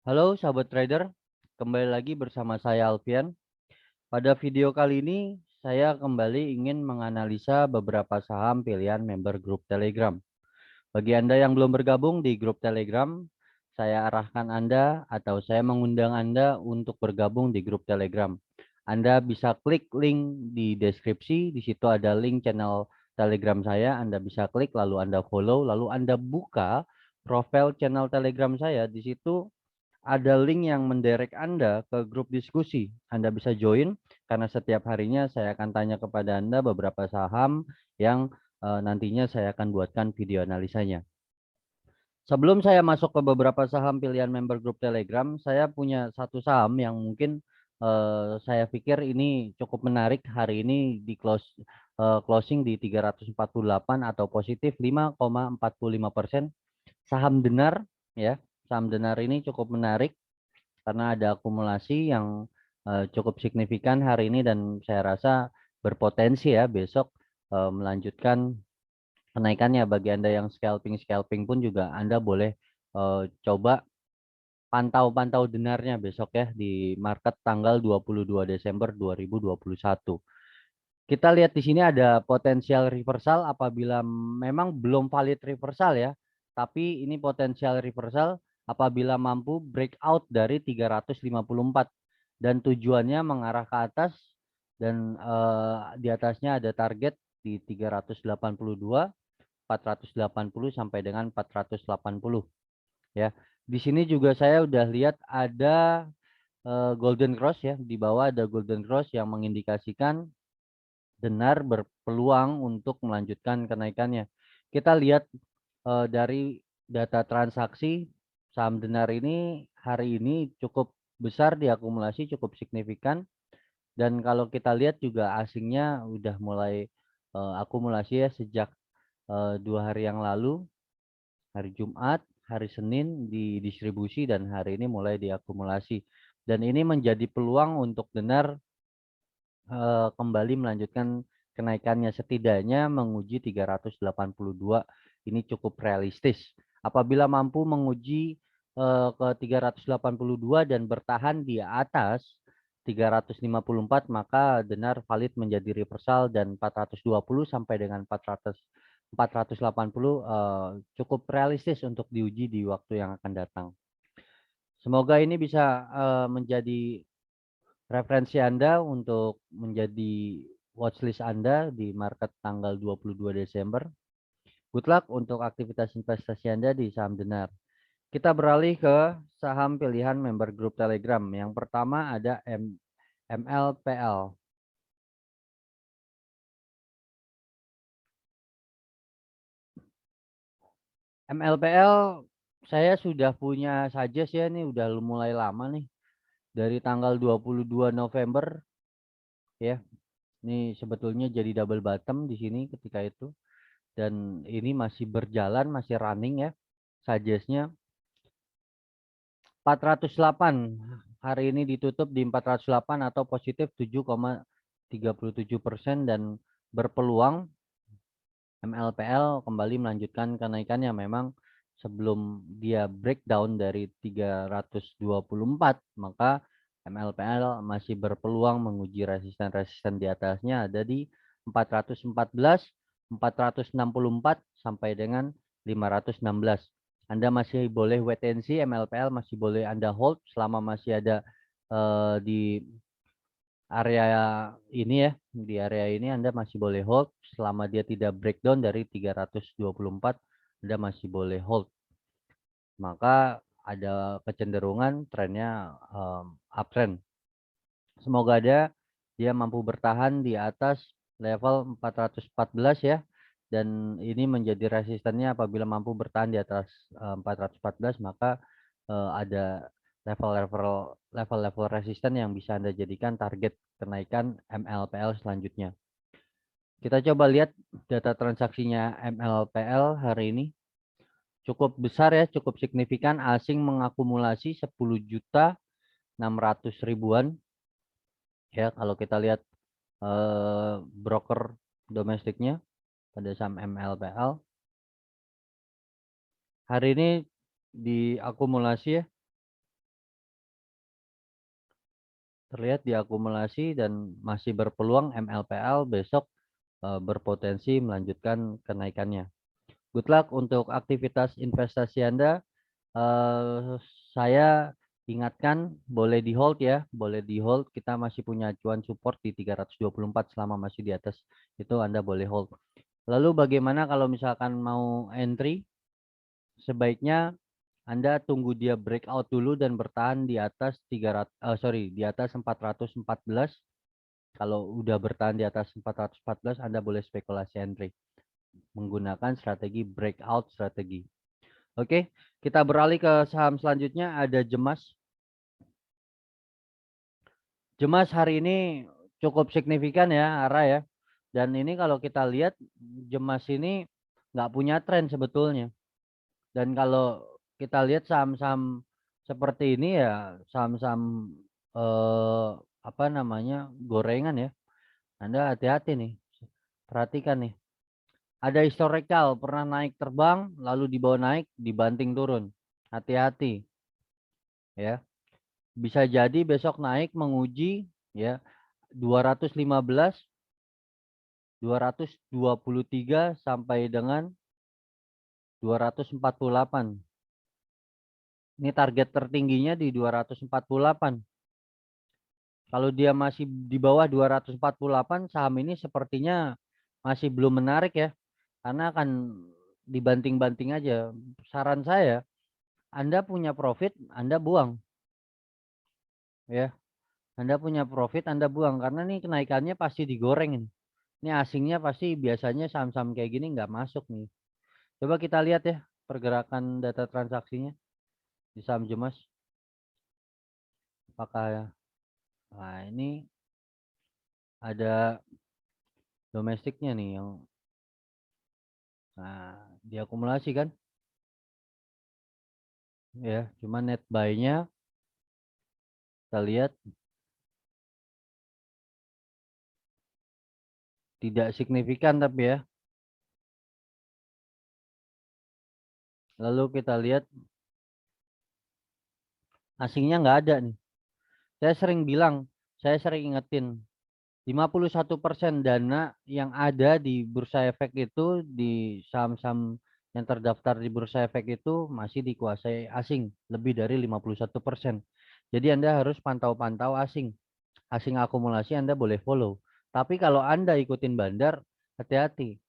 Halo sahabat trader, kembali lagi bersama saya Alfian. Pada video kali ini, saya kembali ingin menganalisa beberapa saham pilihan member grup Telegram. Bagi Anda yang belum bergabung di grup Telegram, saya arahkan Anda atau saya mengundang Anda untuk bergabung di grup Telegram. Anda bisa klik link di deskripsi, di situ ada link channel Telegram saya, Anda bisa klik lalu Anda follow, lalu Anda buka profil channel Telegram saya. Di situ ada link yang mendirect Anda ke grup diskusi. Anda bisa join karena setiap harinya saya akan tanya kepada Anda beberapa saham yang nantinya saya akan buatkan video analisanya. Sebelum saya masuk ke beberapa saham pilihan member grup Telegram, saya punya satu saham yang mungkin saya pikir ini cukup menarik hari ini di closing di 348 atau positif 5,45%. Saham Denar ya. Saham Denar ini cukup menarik karena ada akumulasi yang cukup signifikan hari ini dan saya rasa berpotensi ya besok melanjutkan kenaikannya. Bagi Anda yang scalping pun juga Anda boleh coba pantau denarnya besok ya di market tanggal 22 Desember 2021. Kita lihat di sini ada potensial reversal apabila memang belum valid reversal ya. Tapi ini potensial reversal apabila mampu breakout dari 354 dan tujuannya mengarah ke atas dan di atasnya ada target di 382, 480 sampai dengan 480 ya. Di sini juga saya udah lihat ada golden cross ya, di bawah ada golden cross yang mengindikasikan Denar berpeluang untuk melanjutkan kenaikannya. Kita lihat dari data transaksi saham Denar ini hari ini cukup besar diakumulasi, cukup signifikan. Dan kalau kita lihat juga asingnya udah mulai akumulasi ya sejak 2 hari yang lalu, hari Jumat, hari Senin didistribusi dan hari ini mulai diakumulasi. Dan ini menjadi peluang untuk Denar kembali melanjutkan kenaikannya setidaknya menguji 382 ini cukup realistis. Apabila mampu menguji ke 382 dan bertahan di atas 354 maka Denar valid menjadi reversal dan 420 sampai dengan 480 cukup realistis untuk diuji di waktu yang akan datang. Semoga ini bisa menjadi referensi Anda untuk menjadi watchlist Anda di market tanggal 22 Desember. Good luck untuk aktivitas investasi Anda di saham Denar. Kita beralih ke saham pilihan member grup Telegram. Yang pertama ada MLPL. MLPL saya sudah punya suggest ya, ini udah mulai lama nih. Dari tanggal 22 November ya. Ini sebetulnya jadi double bottom di sini ketika itu. Dan ini masih berjalan, masih running ya. Suggest-nya 408. Hari ini ditutup di 408 atau positif 7,37% dan berpeluang MLPL kembali melanjutkan kenaikannya. Memang sebelum dia breakdown dari 324 maka MLPL masih berpeluang menguji resisten-resisten di atasnya ada di 414, 464 sampai dengan 516. Anda masih boleh wait and see, MLPL masih boleh Anda hold selama masih ada di area ini ya, di area ini Anda masih boleh hold selama dia tidak breakdown dari 324, Anda masih boleh hold. Maka ada kecenderungan trennya uptrend. Semoga dia mampu bertahan di atas level 414 ya. Dan ini menjadi resistennya apabila mampu bertahan di atas 414 maka ada level-level resisten yang bisa Anda jadikan target kenaikan MLPL selanjutnya. Kita coba lihat data transaksinya MLPL hari ini. Cukup besar ya, cukup signifikan. Asing mengakumulasi 10.600.000-an. Ya, kalau kita lihat broker domestiknya pada saham MLPL. Hari ini diakumulasi ya terlihat diakumulasi dan masih berpeluang MLPL besok berpotensi melanjutkan kenaikannya. Good luck untuk aktivitas investasi Anda. Saya ingatkan boleh di hold ya, boleh di hold. Kita masih punya acuan support di 324 selama masih di atas itu Anda boleh hold. Lalu bagaimana kalau misalkan mau entry? Sebaiknya Anda tunggu dia breakout dulu dan bertahan di atas 414. Kalau udah bertahan di atas 414, Anda boleh spekulasi entry menggunakan strategi breakout strategi. Oke, kita beralih ke saham selanjutnya, ada Jemas. Jemas hari ini cukup signifikan ya arah ya. Dan ini kalau kita lihat Jemas ini nggak punya tren sebetulnya. Dan kalau kita lihat saham-saham seperti ini ya saham-saham apa namanya gorengan ya. Anda hati-hati nih. Perhatikan nih. Ada historical pernah naik terbang lalu dibawa naik dibanting turun. Hati-hati ya. Bisa jadi besok naik menguji ya 215, 223 sampai dengan 248. Ini target tertingginya di 248. Kalau dia masih di bawah 248, saham ini sepertinya masih belum menarik ya. Karena akan dibanting-banting aja. Saran saya, Anda punya profit, Anda buang. Ya, Anda punya profit, Anda buang. Karena nih kenaikannya pasti digoreng ini. Ini asingnya pasti biasanya saham-saham kayak gini nggak masuk nih. Coba kita lihat ya pergerakan data transaksinya di saham Jemas. Apakah nah ini ada domestiknya nih yang diakumulasi kan ya, cuma net buy-nya kita lihat tidak signifikan tapi ya. Lalu kita lihat asingnya nggak ada nih. Saya sering bilang, saya sering ingetin 51% dana yang ada di Bursa Efek itu di saham-saham yang terdaftar di Bursa Efek itu masih dikuasai asing lebih dari 51%. Jadi Anda harus pantau-pantau asing. Asing akumulasi Anda boleh follow. Tapi kalau Anda ikutin bandar, hati-hati.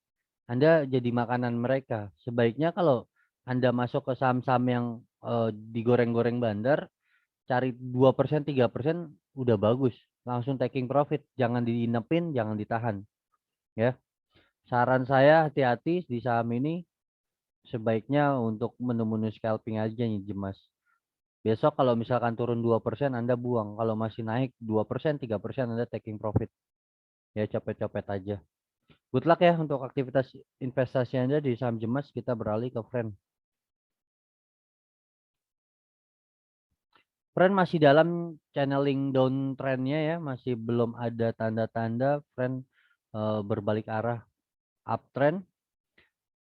Anda jadi makanan mereka. Sebaiknya kalau Anda masuk ke saham-saham yang digoreng-goreng bandar, cari 2%, 3% udah bagus. Langsung taking profit. Jangan diinepin, jangan ditahan. Ya. Saran saya hati-hati di saham ini. Sebaiknya untuk menu-menu scalping aja nih Jemas. Besok kalau misalkan turun 2% Anda buang. Kalau masih naik 2%, 3% Anda taking profit. Ya copet-copet aja. Good luck ya untuk aktivitas investasi Anda di saham Jemas. Kita beralih ke Friend. Friend masih dalam channeling downtrendnya ya. Masih belum ada tanda-tanda Friend berbalik arah uptrend.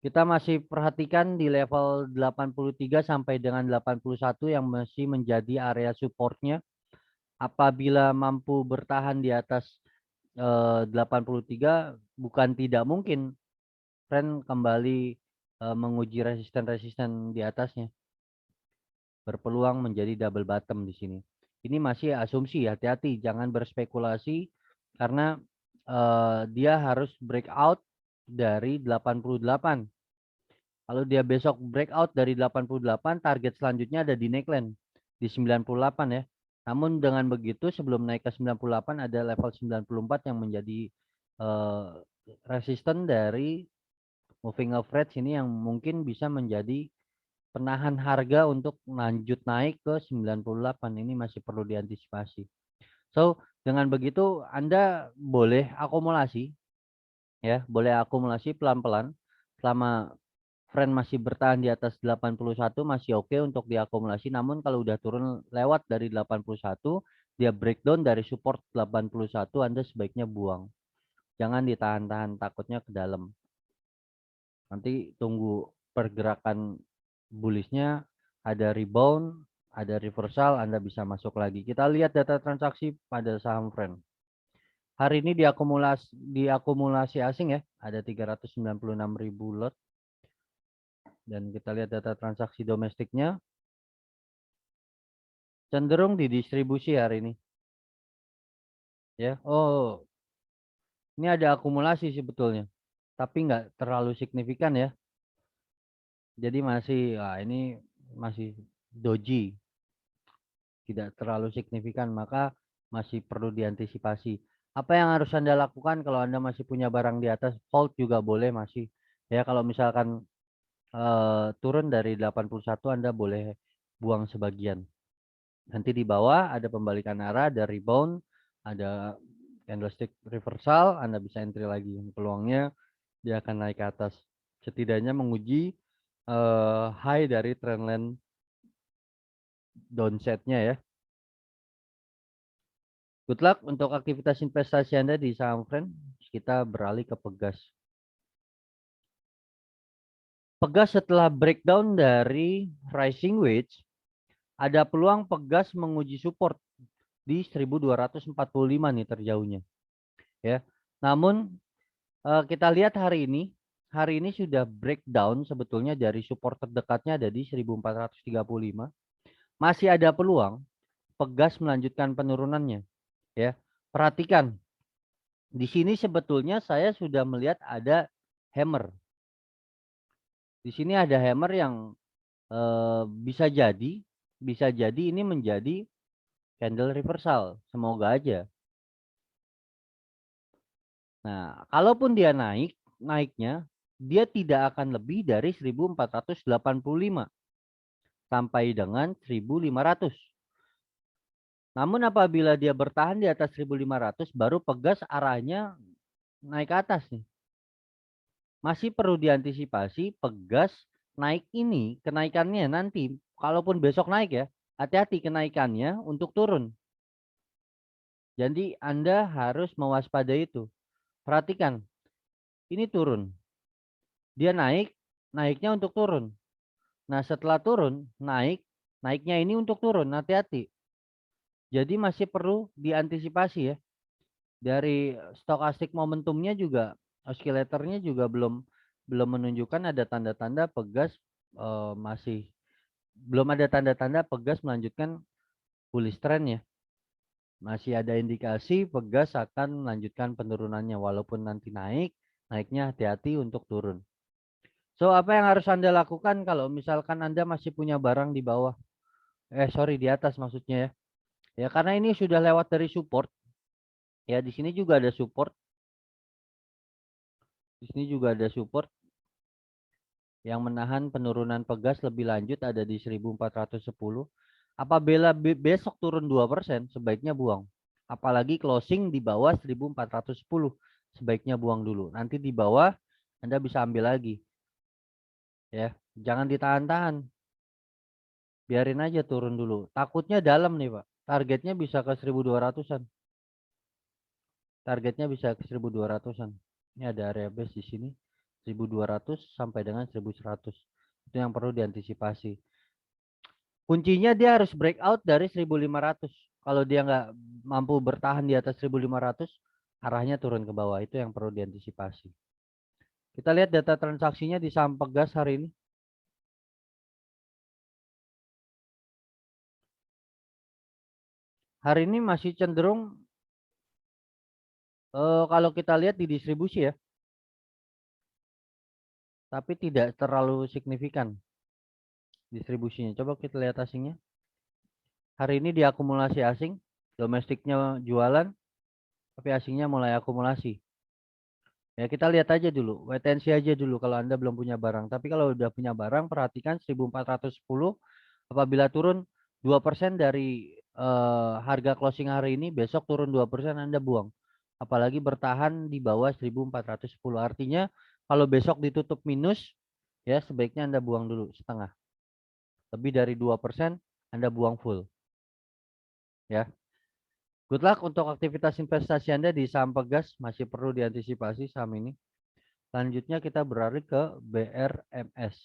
Kita masih perhatikan di level 83 sampai dengan 81 yang masih menjadi area supportnya. Apabila mampu bertahan di atas 83, bukan tidak mungkin Friend kembali menguji resisten-resisten di atasnya. Berpeluang menjadi double bottom di sini. Ini masih asumsi, hati-hati, jangan berspekulasi karena dia harus breakout dari 88. Kalau dia besok breakout dari 88, target selanjutnya ada di neckline di 98 ya. Namun dengan begitu sebelum naik ke 98 ada level 94 yang menjadi resisten dari moving average ini yang mungkin bisa menjadi penahan harga untuk lanjut naik ke 98. Ini masih perlu diantisipasi. So, dengan begitu Anda boleh akumulasi ya, boleh akumulasi pelan-pelan selama Friend masih bertahan di atas 81 masih oke untuk diakumulasi. Namun kalau udah turun lewat dari 81, dia breakdown dari support 81, Anda sebaiknya buang. Jangan ditahan-tahan, takutnya ke dalam. Nanti tunggu pergerakan bullishnya, ada rebound, ada reversal, Anda bisa masuk lagi. Kita lihat data transaksi pada saham Friend. Hari ini diakumulasi asing ya, ada 396.000 lot. Dan kita lihat data transaksi domestiknya cenderung didistribusi hari ini. Ya, oh, ini ada akumulasi sebetulnya, tapi nggak terlalu signifikan ya. Jadi ini masih doji, tidak terlalu signifikan, maka masih perlu diantisipasi. Apa yang harus Anda lakukan kalau Anda masih punya barang di atas? Hold juga boleh masih. Ya, kalau misalkan turun dari 81 Anda boleh buang sebagian. Nanti di bawah ada pembalikan arah, ada rebound, ada candlestick reversal, Anda bisa entry lagi. Peluangnya dia akan naik ke atas. Setidaknya menguji high dari trendline downset-nya ya. Good luck untuk aktivitas investasi Anda di saham Friend. Kita beralih ke Pegas. Pegas setelah breakdown dari rising wedge, ada peluang Pegas menguji support di 1245 nih terjauhnya. Ya. Namun kita lihat hari ini sudah breakdown sebetulnya dari support terdekatnya ada di 1435. Masih ada peluang Pegas melanjutkan penurunannya, ya. Perhatikan. Di sini sebetulnya saya sudah melihat ada hammer. Di sini ada hammer yang bisa jadi ini menjadi candle reversal. Semoga aja. Nah, kalaupun dia naiknya dia tidak akan lebih dari 1485 sampai dengan 1500. Namun apabila dia bertahan di atas 1500 baru Pegas arahnya naik ke atas nih. Masih perlu diantisipasi Pegas naik ini, kenaikannya nanti kalaupun besok naik ya, hati-hati kenaikannya untuk turun. Jadi Anda harus mewaspadai itu. Perhatikan, ini turun. Dia naiknya untuk turun. Nah, setelah turun, naiknya ini untuk turun, hati-hati. Jadi masih perlu diantisipasi ya. Dari stokastik momentumnya juga, oscillatornya juga belum menunjukkan ada tanda-tanda Pegas masih belum ada tanda-tanda Pegas melanjutkan bullish trend ya. Masih ada indikasi Pegas akan melanjutkan penurunannya walaupun nanti naiknya hati-hati untuk turun. So, apa yang harus Anda lakukan kalau misalkan Anda masih punya barang di bawah? Di atas maksudnya ya. Ya, karena ini sudah lewat dari support. Ya, di sini juga ada support. Di sini juga ada support yang menahan penurunan Pegas lebih lanjut ada di 1410. Apabila besok turun 2%, sebaiknya buang. Apalagi closing di bawah 1410, sebaiknya buang dulu. Nanti di bawah Anda bisa ambil lagi. Ya, jangan ditahan-tahan. Biarin aja turun dulu. Takutnya dalam nih, Pak. Targetnya bisa ke 1200-an. Targetnya bisa ke 1200-an. Ini ada area base di sini. 1200 sampai dengan 1100. Itu yang perlu diantisipasi. Kuncinya dia harus breakout dari 1500. Kalau dia nggak mampu bertahan di atas 1500, arahnya turun ke bawah. Itu yang perlu diantisipasi. Kita lihat data transaksinya di saham Pegas hari ini. Hari ini masih cenderung kalau kita lihat di distribusi ya. Tapi tidak terlalu signifikan distribusinya. Coba kita lihat asingnya. Hari ini diakumulasi asing, domestiknya jualan, tapi asingnya mulai akumulasi. Ya kita lihat aja dulu, wait and see aja dulu kalau Anda belum punya barang. Tapi kalau udah punya barang, perhatikan 1410 apabila turun 2% dari harga closing hari ini, besok turun 2% Anda buang. Apalagi bertahan di bawah 1410. Artinya kalau besok ditutup minus, ya sebaiknya Anda buang dulu setengah. Lebih dari 2% Anda buang full. Ya. Good luck untuk aktivitas investasi Anda di saham Pegas, masih perlu diantisipasi saham ini. Selanjutnya kita beralih ke BRMS.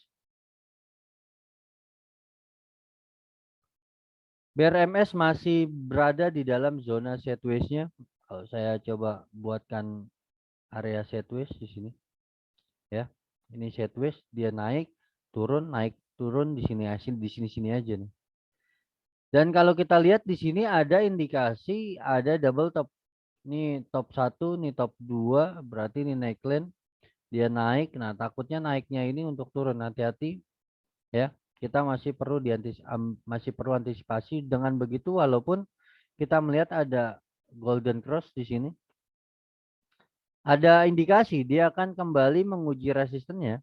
BRMS masih berada di dalam zona sideways-nya. Kalau saya coba buatkan area sideways di sini, ya. Ini sideways, dia naik, turun di sini aja nih. Dan kalau kita lihat di sini ada indikasi ada double top. Ini top 1, ini top 2, berarti ini neckline. Dia naik. Nah, takutnya naiknya ini untuk turun. Hati-hati ya. Kita masih perlu antisipasi. Dengan begitu walaupun kita melihat ada golden cross di sini, ada indikasi dia akan kembali menguji resistennya.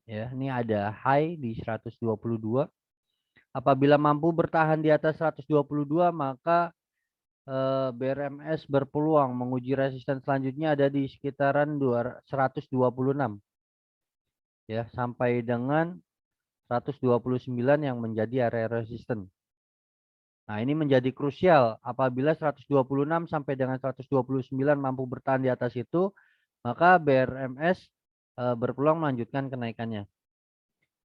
Ya, ini ada high di 122. Apabila mampu bertahan di atas 122, maka BRMS berpeluang menguji resisten selanjutnya ada di sekitaran 126 ya, sampai dengan 129 yang menjadi area resisten. Nah, ini menjadi krusial. Apabila 126 sampai dengan 129 mampu bertahan di atas itu, maka BRMS berpeluang melanjutkan kenaikannya.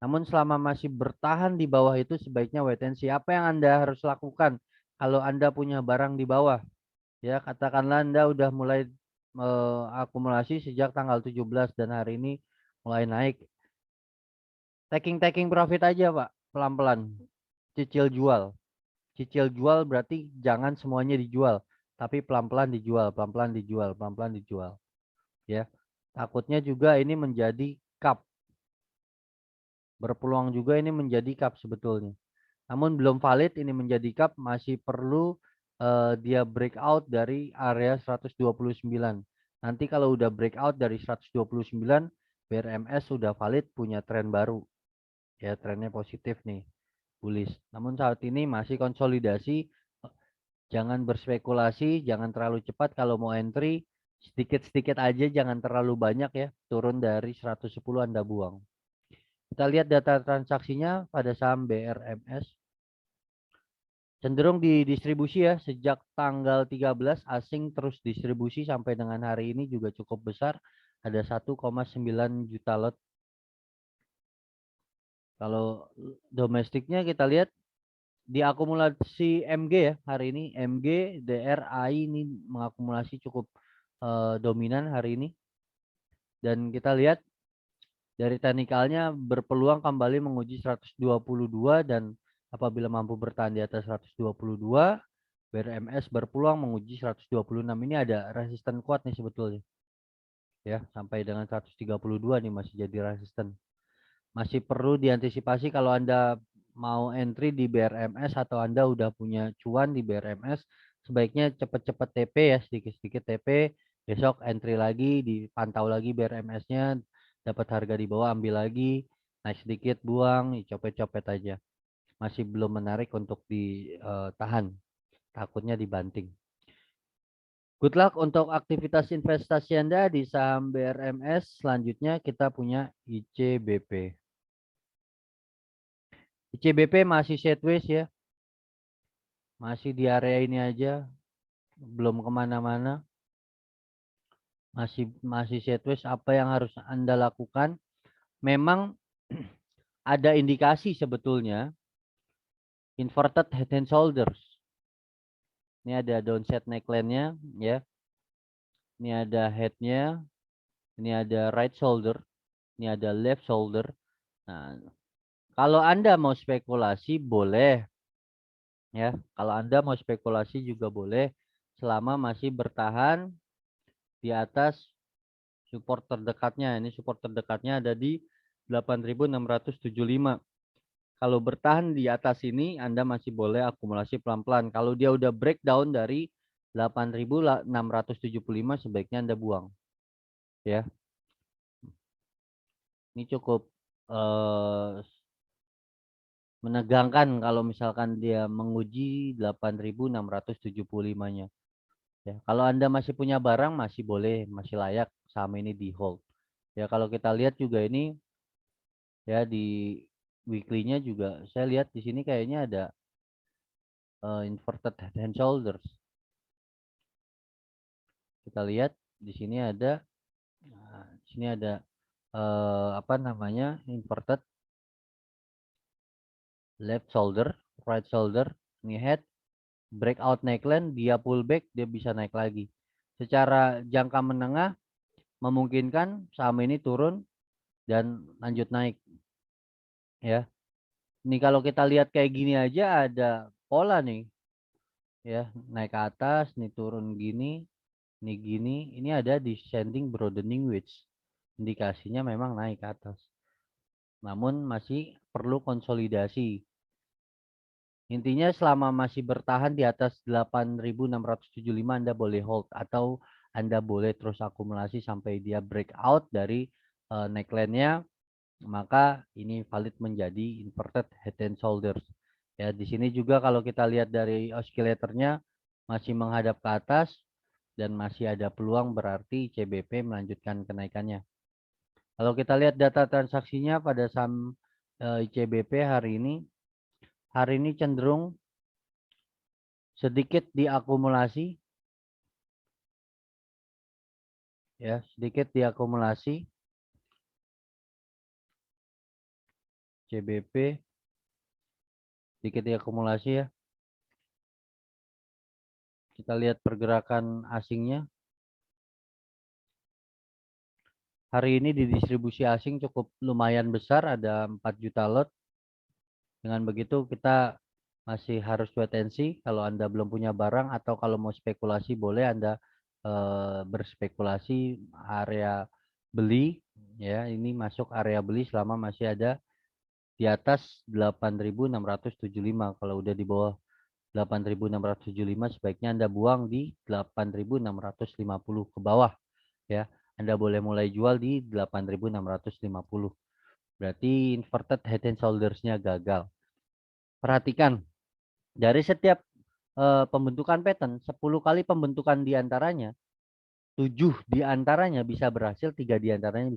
Namun selama masih bertahan di bawah itu sebaiknya wait and see. Apa yang Anda harus lakukan kalau Anda punya barang di bawah? Ya, katakanlah Anda udah mulai akumulasi sejak tanggal 17 dan hari ini mulai naik. Taking profit aja, Pak. Pelan-pelan. Cicil jual. Cicil jual berarti jangan semuanya dijual, tapi pelan-pelan dijual, pelan-pelan dijual, pelan-pelan dijual. Ya. Takutnya juga ini menjadi cup. Berpeluang juga ini menjadi cup sebetulnya. Namun belum valid ini menjadi cup, masih perlu dia breakout dari area 129. Nanti kalau udah breakout dari 129, BRMS sudah valid punya tren baru. Ya, trennya positif nih, bullish. Namun saat ini masih konsolidasi, jangan berspekulasi, jangan terlalu cepat kalau mau entry, sedikit-sedikit aja, jangan terlalu banyak ya. Turun dari 110 Anda buang. Kita lihat data transaksinya pada saham BRMS. Cenderung didistribusi ya, sejak tanggal 13 asing terus distribusi sampai dengan hari ini juga cukup besar, ada 1,9 juta lot. Kalau domestiknya kita lihat di akumulasi MG ya, hari ini MG, DRI ini mengakumulasi cukup dominan hari ini. Dan kita lihat dari teknikalnya berpeluang kembali menguji 122 dan apabila mampu bertahan di atas 122, BRMS berpeluang menguji 126. Ini ada resisten kuat nih sebetulnya. Ya, sampai dengan 132 nih masih jadi resisten. Masih perlu diantisipasi kalau Anda mau entry di BRMS atau Anda udah punya cuan di BRMS, sebaiknya cepat-cepat TP ya, sedikit-sedikit TP, besok entry lagi, dipantau lagi BRMS-nya, dapat harga di bawah ambil lagi, naik sedikit buang, copet-copet aja. Masih belum menarik untuk ditahan, takutnya dibanting. Good luck untuk aktivitas investasi Anda di saham BRMS. Selanjutnya kita punya ICBP. ICBP masih sideways ya. Masih di area ini aja. Belum kemana-mana. Masih sideways. Apa yang harus Anda lakukan? Memang ada indikasi sebetulnya. Inverted head and shoulders. Ini ada downside neckline-nya ya. Ini ada head-nya. Ini ada right shoulder. Ini ada left shoulder. Nah, kalau Anda mau spekulasi boleh ya. Kalau Anda mau spekulasi juga boleh selama masih bertahan di atas support terdekatnya. Ini support terdekatnya ada di 8.675. Kalau bertahan di atas ini Anda masih boleh akumulasi pelan-pelan. Kalau dia udah breakdown dari 8.675 sebaiknya Anda buang. Ya. Ini cukup menegangkan kalau misalkan dia menguji 8.675-nya. Ya, kalau Anda masih punya barang masih boleh, masih layak saham ini di hold. Ya, kalau kita lihat juga ini ya di weekly-nya juga saya lihat di sini kayaknya ada inverted head and shoulders. Kita lihat di sini ada di sini ada apa namanya? Inverted left shoulder right shoulder, ini head, breakout neckline, dia pullback, dia bisa naik lagi. Secara jangka menengah memungkinkan saham ini turun dan lanjut naik ya. Ini kalau kita lihat kayak gini aja ada pola nih ya, naik ke atas, nih turun gini, nih gini, ini ada descending broadening wedge. Indikasinya memang naik ke atas. Namun masih perlu konsolidasi. Intinya selama masih bertahan di atas 8.675 Anda boleh hold atau Anda boleh terus akumulasi sampai dia breakout dari neckline-nya, maka ini valid menjadi inverted head and shoulders. Ya, di sini juga kalau kita lihat dari oscillator-nya masih menghadap ke atas dan masih ada peluang, berarti CBP melanjutkan kenaikannya. Kalau kita lihat data transaksinya pada saham ICBP hari ini cenderung sedikit diakumulasi ya, sedikit diakumulasi CBP, sedikit diakumulasi ya. Kita lihat pergerakan asingnya. Hari ini di distribusi asing cukup lumayan besar, ada 4 juta lot. Dengan begitu kita masih harus wait and see. Kalau Anda belum punya barang atau kalau mau spekulasi boleh Anda berspekulasi area beli ya. Ini masuk area beli selama masih ada di atas 8.675. Kalau udah di bawah 8.675 sebaiknya Anda buang di 8.650 ke bawah ya. Anda boleh mulai jual di 8.650. Berarti inverted head and shoulders-nya gagal. Perhatikan, dari setiap pembentukan pattern, 10 kali pembentukan diantaranya, 7 diantaranya bisa berhasil, 3 diantaranya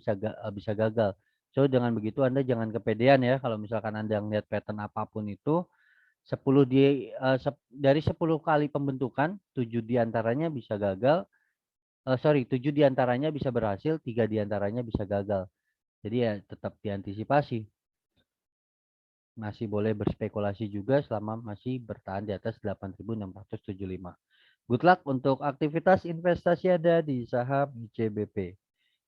bisa gagal. So dengan begitu Anda jangan kepedean ya, kalau misalkan Anda melihat pattern apapun itu, 10 dari 10 kali pembentukan, 7 diantaranya bisa gagal. 7 diantaranya bisa berhasil, 3 diantaranya bisa gagal. Jadi ya tetap diantisipasi. Masih boleh berspekulasi juga selama masih bertahan di atas 8.675. Good luck untuk aktivitas investasi Anda di saham ICBP.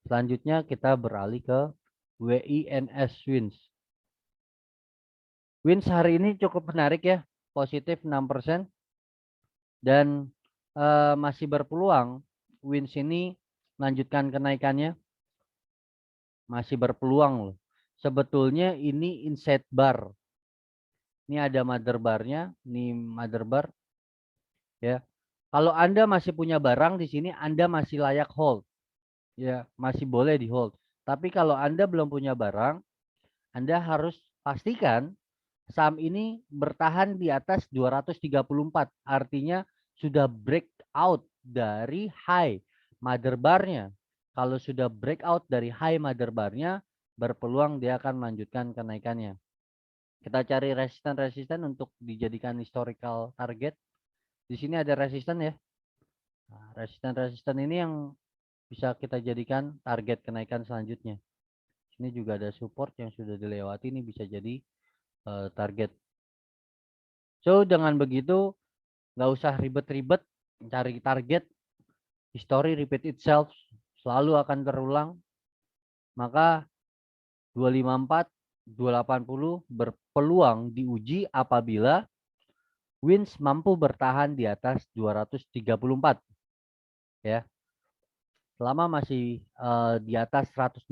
Selanjutnya kita beralih ke WINS Wins. Wins hari ini cukup menarik ya, positif 6% dan masih berpeluang Wins ini melanjutkan kenaikannya, masih berpeluang loh. Sebetulnya ini inside bar. Ini ada mother bar-nya, ini mother bar ya. Kalau Anda masih punya barang di sini, Anda masih layak hold. Ya, masih boleh di hold. Tapi kalau Anda belum punya barang, Anda harus pastikan saham ini bertahan di atas 234. Artinya sudah breakout dari high mother bar-nya. Kalau sudah breakout dari high mother bar-nya, berpeluang dia akan melanjutkan kenaikannya. Kita cari resisten-resisten untuk dijadikan historical target. Di sini ada resisten ya. Nah, resisten-resisten ini yang bisa kita jadikan target kenaikan selanjutnya. Ini juga ada support yang sudah dilewati, ini bisa jadi target. So dengan begitu nggak usah ribet-ribet cari target. History repeat itself, selalu akan terulang. Maka 254, 280 berpeluang diuji apabila Wins mampu bertahan di atas 234 ya. Selama masih di atas 188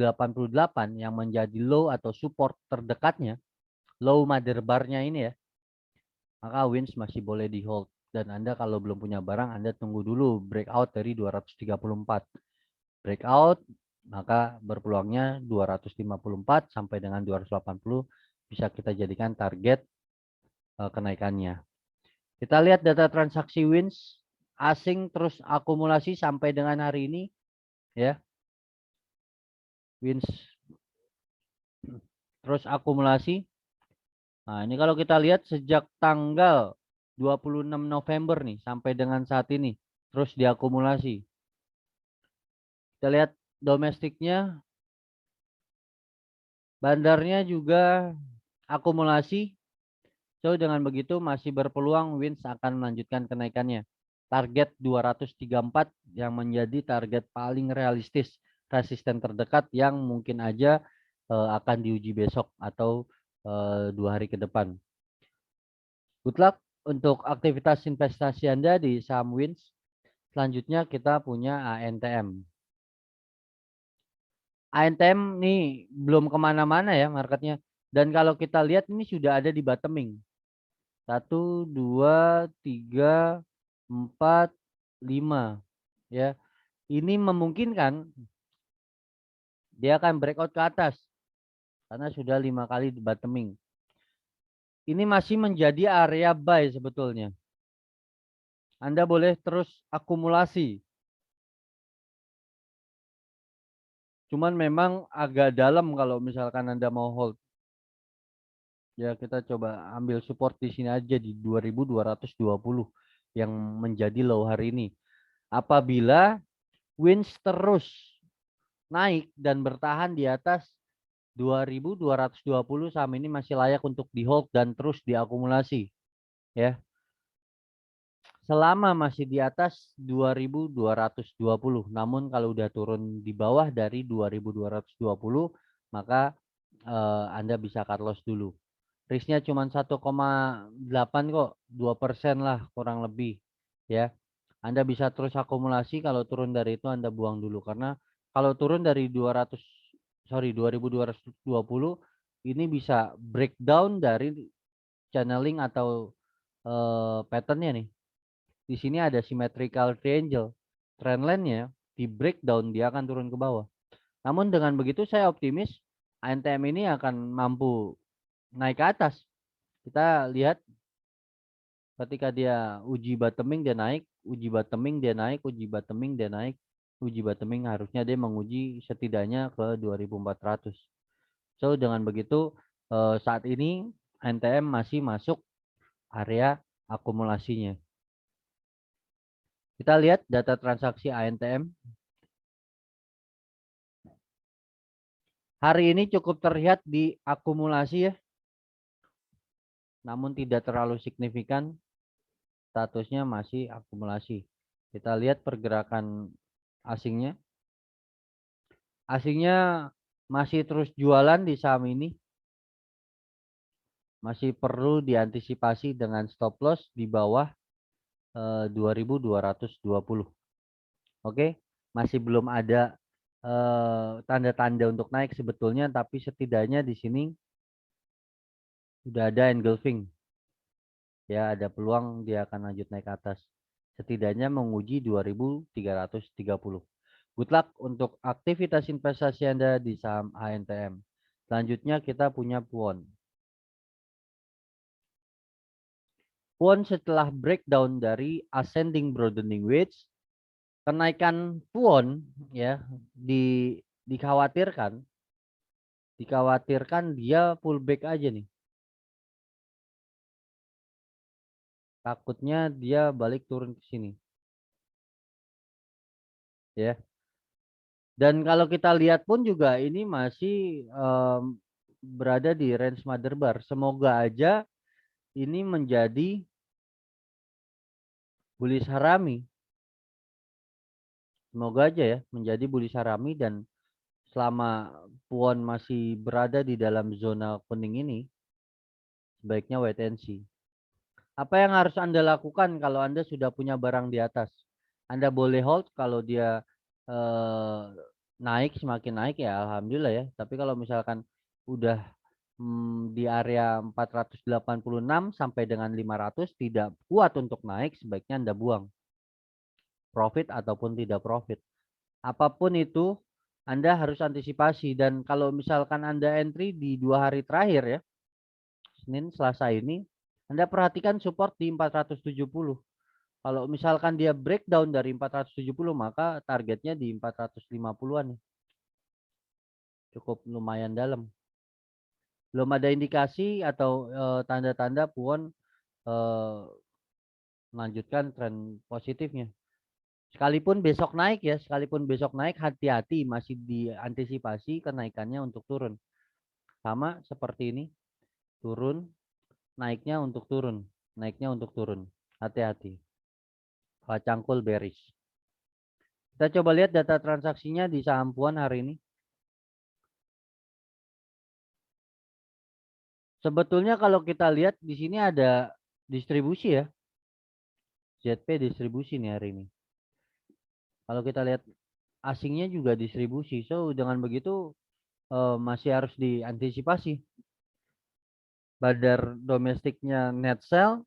yang menjadi low atau support terdekatnya, low mother bar-nya ini ya, maka Wins masih boleh di hold. Dan Anda kalau belum punya barang, Anda tunggu dulu breakout dari 234. Breakout, maka berpeluangnya 254 sampai dengan 280 bisa kita jadikan target kenaikannya. Kita lihat data transaksi Wins asing terus akumulasi sampai dengan hari ini ya. Wins terus akumulasi. Nah, ini kalau kita lihat sejak tanggal 26 November nih sampai dengan saat ini terus diakumulasi. Kita lihat domestiknya, bandarnya juga akumulasi. So, dengan begitu masih berpeluang WINS akan melanjutkan kenaikannya. Target 234 yang menjadi target paling realistis, resisten terdekat yang mungkin aja akan diuji besok atau 2 hari ke depan. Good luck untuk aktivitas investasi Anda di saham WINS. Selanjutnya kita punya ANTM. ANTM nih belum kemana-mana ya marketnya. Dan kalau kita lihat ini sudah ada di bottoming. 1, 2, 3, 4, 5. Ya, ini memungkinkan dia akan breakout ke atas. Karena sudah 5 kali di bottoming. Ini masih menjadi area buy sebetulnya. Anda boleh terus akumulasi. Cuman memang agak dalam kalau misalkan Anda mau hold. Ya, kita coba ambil support di sini aja di 2220 yang menjadi low hari ini. Apabila WINS terus naik dan bertahan di atas 2220, saham ini masih layak untuk di hold dan terus diakumulasi. Ya. Selama masih di atas 2220. Namun kalau udah turun di bawah dari 2220, maka Anda bisa cut loss dulu. Risknya cuma 1,8 kok, 2% lah kurang lebih. Ya, Anda bisa terus akumulasi. Kalau turun dari itu Anda buang dulu, karena kalau turun dari 2220 ini bisa breakdown dari channeling atau patternnya nih. Di sini ada symmetrical triangle. Trendline-nya di breakdown dia akan turun ke bawah. Namun dengan begitu saya optimis ANTM ini akan mampu naik ke atas. Kita lihat ketika dia uji bottoming dia naik, uji bottoming dia naik, uji bottoming dia naik, uji bottoming harusnya dia menguji setidaknya ke 2400. So dengan begitu saat ini NTM masih masuk area akumulasinya. Kita lihat data transaksi ANTM. Hari ini cukup terlihat di akumulasi ya. Namun tidak terlalu signifikan. Statusnya masih akumulasi. Kita lihat pergerakan asingnya. Asingnya masih terus jualan di saham ini. Masih perlu diantisipasi dengan stop loss di bawah 2220. Oke, masih belum ada tanda-tanda untuk naik sebetulnya, tapi setidaknya di sini sudah ada engulfing. Ya, ada peluang dia akan lanjut naik ke atas. Setidaknya menguji 2330. Good luck untuk aktivitas investasi Anda di saham ANTM. Selanjutnya kita punya PUON. PUON setelah breakdown dari ascending broadening wedge, kenaikan PUON ya dikhawatirkan dia pullback aja nih. Takutnya dia balik turun ke sini. Ya. Dan kalau kita lihat pun juga ini masih berada di range mother bar. Semoga aja ini menjadi bullish harami. Semoga aja ya menjadi bullish harami, dan selama PUON masih berada di dalam zona kuning ini, sebaiknya wait and see. Apa yang harus Anda lakukan kalau Anda sudah punya barang di atas? Anda boleh hold kalau dia naik, semakin naik ya alhamdulillah ya. Tapi kalau misalkan udah di area 486 sampai dengan 500 tidak kuat untuk naik, sebaiknya Anda buang. Profit ataupun tidak profit. Apapun itu Anda harus antisipasi, dan kalau misalkan Anda entry di 2 hari terakhir ya, Senin, Selasa ini, Anda perhatikan support di 470. Kalau misalkan dia breakdown dari 470, maka targetnya di 450-an. Cukup lumayan dalam. Belum ada indikasi atau tanda-tanda PUON melanjutkan tren positifnya. Sekalipun besok naik ya, hati-hati, masih diantisipasi kenaikannya untuk turun. Sama seperti ini, turun, naiknya untuk turun, naiknya untuk turun. Hati-hati. Pala cangkul bearish. Kita coba lihat data transaksinya di saham Puan hari ini. Sebetulnya kalau kita lihat di sini ada distribusi ya. ZP distribusi nih hari ini. Kalau kita lihat asingnya juga distribusi. So dengan begitu masih harus diantisipasi. Badar domestiknya net sell,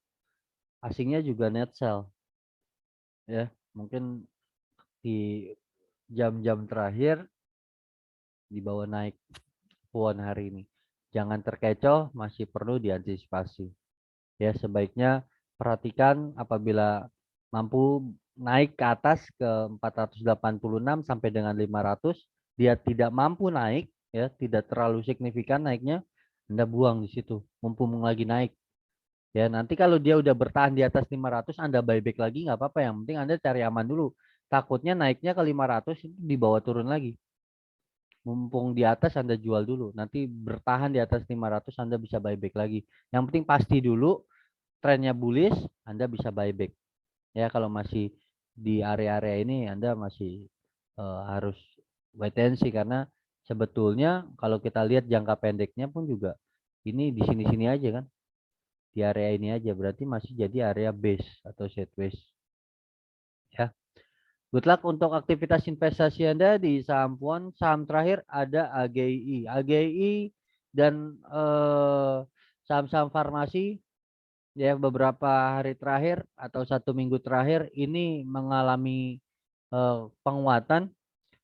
asingnya juga net sell. Ya, mungkin di jam-jam terakhir di bawah naik Puan hari ini. Jangan terkecoh, masih perlu diantisipasi. Ya, sebaiknya perhatikan apabila mampu naik ke atas ke 486 sampai dengan 500, dia tidak mampu naik, ya, tidak terlalu signifikan naiknya, Anda buang di situ, mumpung lagi naik. Ya, nanti kalau dia udah bertahan di atas 500, Anda buyback lagi nggak apa-apa. Yang penting Anda cari aman dulu. Takutnya naiknya ke 500 itu dibawa turun lagi. Mumpung di atas Anda jual dulu. Nanti bertahan di atas 500 Anda bisa buyback lagi. Yang penting pasti dulu trennya bullish, Anda bisa buyback. Ya, kalau masih di area-area ini Anda masih harus wait and see, karena sebetulnya kalau kita lihat jangka pendeknya pun juga ini di sini-sini aja kan. Di area ini aja berarti masih jadi area base atau sideways. Ya. Good luck untuk aktivitas investasi Anda di saham Puan. Saham terakhir ada AGI. AGI dan saham-saham farmasi ya beberapa hari terakhir atau 1 minggu terakhir ini mengalami penguatan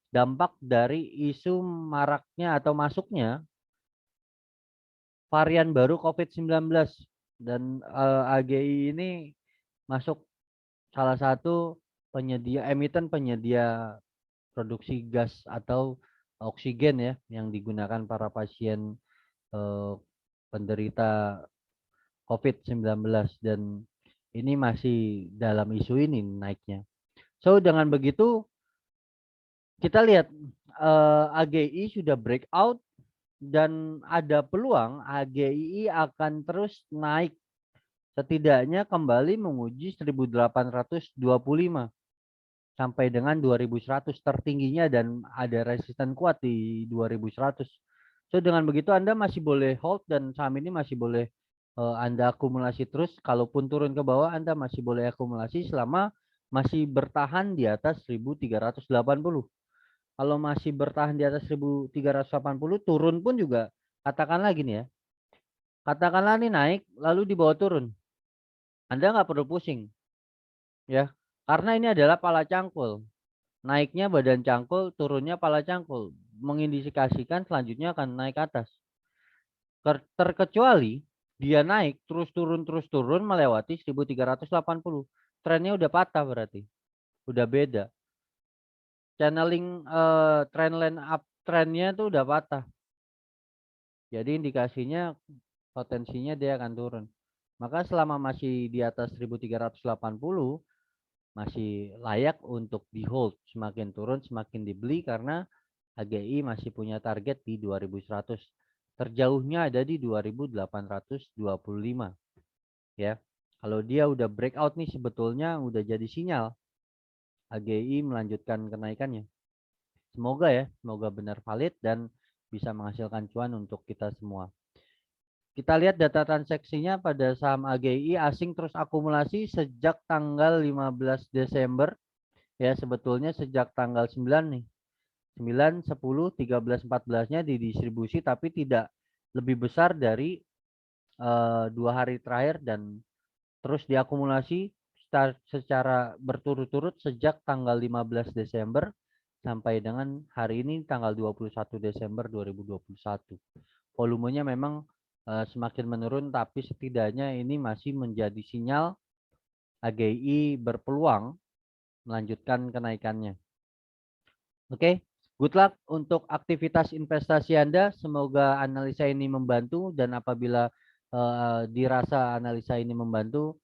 dampak dari isu maraknya atau masuknya varian baru COVID-19, dan AGI ini masuk salah satu emiten penyedia produksi gas atau oksigen ya yang digunakan para pasien eh, penderita COVID-19, dan ini masih dalam isu ini naiknya. So dengan begitu kita lihat AGI sudah breakout dan ada peluang AGI akan terus naik, setidaknya kembali menguji 1825 sampai dengan 2100 tertingginya, dan ada resisten kuat di 2100. So dengan begitu Anda masih boleh hold dan saham ini masih boleh Anda akumulasi terus. Kalaupun turun ke bawah Anda masih boleh akumulasi selama masih bertahan di atas 1380. Kalau masih bertahan di atas 1380, turun pun juga katakanlah gini ya. Katakanlah ini naik lalu dibawa turun. Anda nggak perlu pusing ya. Karena ini adalah pala cangkul. Naiknya badan cangkul, turunnya pala cangkul, mengindikasikan selanjutnya akan naik ke atas. Terkecuali dia naik terus turun melewati 1380. Trennya udah patah berarti. Udah beda. Channeling trendline up trennya tuh udah patah. Jadi indikasinya potensinya dia akan turun. Maka selama masih di atas 1380 masih layak untuk di hold. Semakin turun semakin dibeli karena AGI masih punya target di 2100. Terjauhnya ada di 2825 ya. Kalau dia udah breakout nih sebetulnya udah jadi sinyal AGI melanjutkan kenaikannya. Semoga ya, semoga benar valid dan bisa menghasilkan cuan untuk kita semua. Kita lihat data transaksinya pada saham AGI asing terus akumulasi sejak tanggal 15 Desember. Ya, sebetulnya sejak tanggal 9 nih. 9, 10, 13, 14-nya didistribusi tapi tidak lebih besar dari 2 hari terakhir, dan terus diakumulasi secara berturut-turut sejak tanggal 15 Desember sampai dengan hari ini tanggal 21 Desember 2021. Volumenya memang semakin menurun, tapi setidaknya ini masih menjadi sinyal AGI berpeluang melanjutkan kenaikannya. Oke, good luck untuk aktivitas investasi Anda. Semoga analisa ini membantu, dan apabila dirasa analisa ini membantu,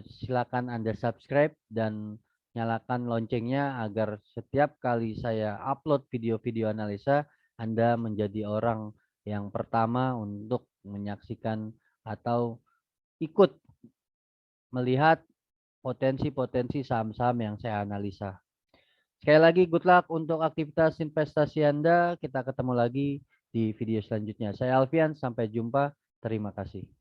silakan Anda subscribe dan nyalakan loncengnya agar setiap kali saya upload video-video analisa, Anda menjadi orang yang pertama untuk menyaksikan atau ikut melihat potensi-potensi saham-saham yang saya analisa. Sekali lagi good luck untuk aktivitas investasi Anda. Kita ketemu lagi di video selanjutnya. Saya Alfian, sampai jumpa. Terima kasih.